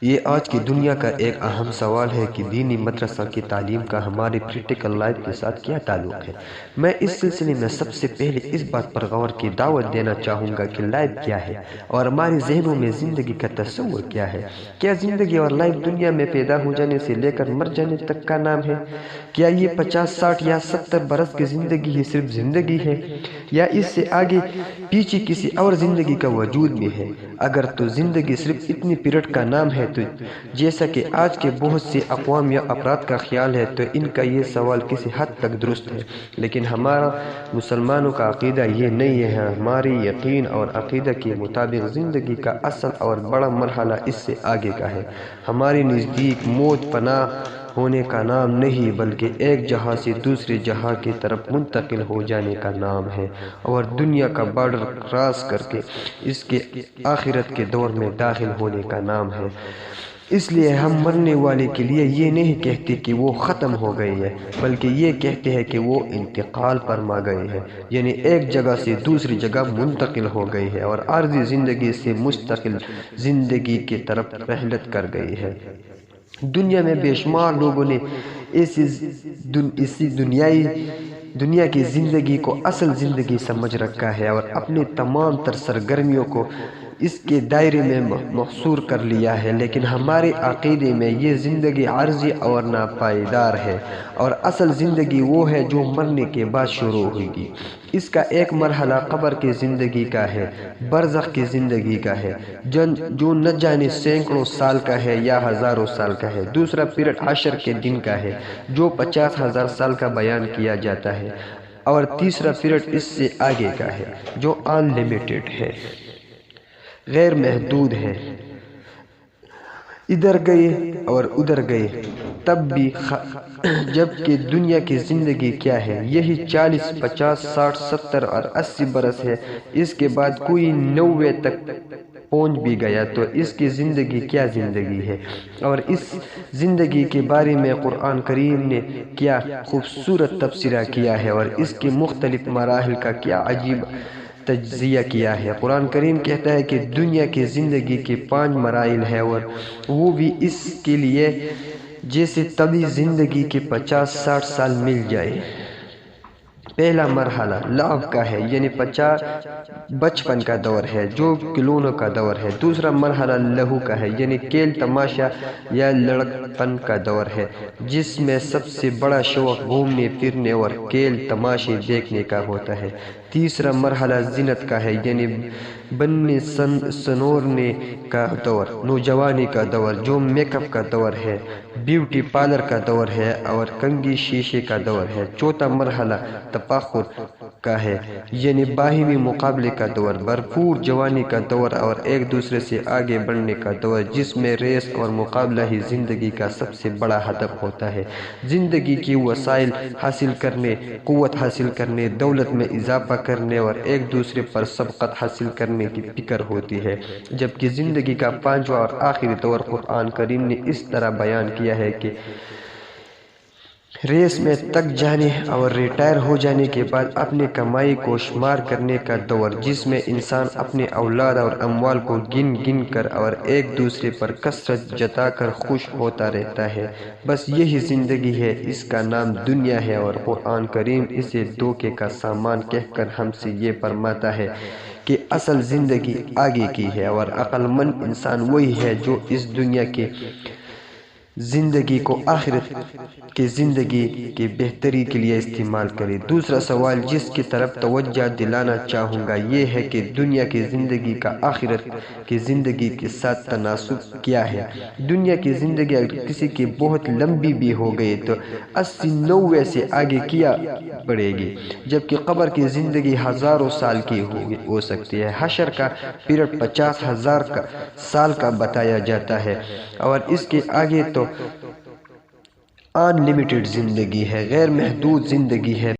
یہ آج کی دنیا کا ایک اہم سوال ہے کہ دینی مدرسہ کی تعلیم کا ہماری پریکٹیکل لائف کے ساتھ کیا تعلق ہے۔ میں اس سلسلے میں سب سے پہلے اس بات پر غور کی دعوت دینا چاہوں گا کہ لائف کیا ہے اور ہمارے ذہنوں میں زندگی کا تصور کیا ہے۔ کیا زندگی اور لائف دنیا میں پیدا ہو جانے سے لے کر مر جانے تک کا نام ہے؟ کیا یہ 50، 60 یا 70 برس کی زندگی ہی صرف زندگی ہے، یا اس سے آگے پیچھے کسی اور زندگی کا وجود بھی ہے؟ اگر تو زندگی صرف اتنی پیریڈ کا نام ہے تو جیسا کہ آج کے بہت سے اقوام یا افراد کا خیال ہے، تو ان کا یہ سوال کسی حد تک درست ہے، لیکن ہمارا مسلمانوں کا عقیدہ یہ نہیں ہے۔ ہماری یقین اور عقیدہ کے مطابق زندگی کا اصل اور بڑا مرحلہ اس سے آگے کا ہے۔ ہمارے نزدیک موت پناہ ہونے کا نام نہیں، بلکہ ایک جہاں سے دوسرے جہاں کی طرف منتقل ہو جانے کا نام ہے، اور دنیا کا بارڈر کراس کر کے اس کے آخرت کے دور میں داخل ہونے کا نام ہے۔ اس لیے ہم مرنے والے کے لیے یہ نہیں کہتے کہ وہ ختم ہو گئی ہے، بلکہ یہ کہتے ہیں کہ وہ انتقال فرما گئی ہے، یعنی ایک جگہ سے دوسری جگہ منتقل ہو گئی ہے اور عارضی زندگی سے مستقل زندگی کی طرف رحلت کر گئی ہے۔ دنیا میں بے شمار لوگوں نے اسی دنیا کی زندگی کو اصل زندگی سمجھ رکھا ہے اور اپنے تمام تر سرگرمیوں کو اس کے دائرے میں محصور کر لیا ہے، لیکن ہمارے عقیدے میں یہ زندگی عارضی اور ناپائیدار ہے، اور اصل زندگی وہ ہے جو مرنے کے بعد شروع ہوگی۔ اس کا ایک مرحلہ قبر کی زندگی کا ہے، برزخ کی زندگی کا ہے، جو نہ جانے سینکڑوں سال کا ہے یا ہزاروں سال کا ہے۔ دوسرا پیریڈ حشر کے دن کا ہے، جو 50,000 سال کا بیان کیا جاتا ہے، اور تیسرا پیریڈ اس سے آگے کا ہے، جو ان لمیٹڈ ہے، غیر محدود ہے۔ ادھر گئے اور ادھر گئے تب بھی جبکہ دنیا کی زندگی کیا ہے؟ یہی 40، 50، 60، 70 اور 80 برس ہے۔ اس کے بعد کوئی 90 تک پہنچ بھی گیا تو اس کی زندگی کیا زندگی ہے؟ اور اس زندگی کے بارے میں قرآن کریم نے کیا خوبصورت تبصرہ کیا ہے، اور اس کے مختلف مراحل کا کیا عجیب تجزیہ کیا ہے۔ قرآن کریم کہتا ہے کہ دنیا کی زندگی کے 5 مراحل ہیں، اور وہ بھی اس کے لیے جیسے طبی زندگی کے 50-60 سال مل جائے۔ پہلا مرحلہ لعب کا ہے، یعنی بچپن کا دور ہے، جو کھلونوں کا دور ہے۔ دوسرا مرحلہ لہو کا ہے، یعنی کھیل تماشا یا لڑکپن کا دور ہے، جس میں سب سے بڑا شوق گھومنے پھرنے اور کھیل تماشے دیکھنے کا ہوتا ہے۔ تیسرا مرحلہ زینت کا ہے، یعنی بننے سنورنے کا دور، نوجوانی کا دور، جو میک اپ کا دور ہے، بیوٹی پارلر کا دور ہے اور کنگھی شیشے کا دور ہے۔ چوتھا مرحلہ تفاخر کا ہے، یعنی باہمی مقابلے کا دور، بھرپور جوانی کا دور اور ایک دوسرے سے آگے بڑھنے کا دور، جس میں ریس اور مقابلہ ہی زندگی کا سب سے بڑا ہدف ہوتا ہے۔ زندگی کی وسائل حاصل کرنے، قوت حاصل کرنے، دولت میں اضافہ کرنے اور ایک دوسرے پر سبقت حاصل کرنے کی فکر ہوتی ہے، جبکہ زندگی کا 5واں اور آخری دور قرآن کریم نے اس طرح بیان کیا ہے کہ ریس میں تک جانے اور ریٹائر ہو جانے کے بعد اپنی کمائی کو شمار کرنے کا دور، جس میں انسان اپنے اولاد اور اموال کو گن گن کر اور ایک دوسرے پر کثرت جتا کر خوش ہوتا رہتا ہے۔ بس یہی زندگی ہے، اس کا نام دنیا ہے، اور قرآن کریم اسے دھوکے کا سامان کہہ کر ہم سے یہ فرماتا ہے کہ اصل زندگی آگے کی ہے، اور عقل مند انسان وہی ہے جو اس دنیا کی زندگی کو آخرت کی زندگی کی بہتری کے لیے استعمال کرے۔ دوسرا سوال جس کی طرف توجہ دلانا چاہوں گا یہ ہے کہ دنیا کی زندگی کا آخرت کی زندگی کے ساتھ تناسب کیا ہے؟ دنیا کی زندگی اگر کسی کی بہت لمبی بھی ہو گئی تو 80-90 سے آگے کیا بڑھے گی، جبکہ قبر کی زندگی ہزاروں سال کی ہو سکتی ہے۔ حشر کا پیریڈ 50,000 سال کا بتایا جاتا ہے، اور اس کے آگے تو ان لمیٹڈ زندگی ہے، غیر محدود زندگی ہے۔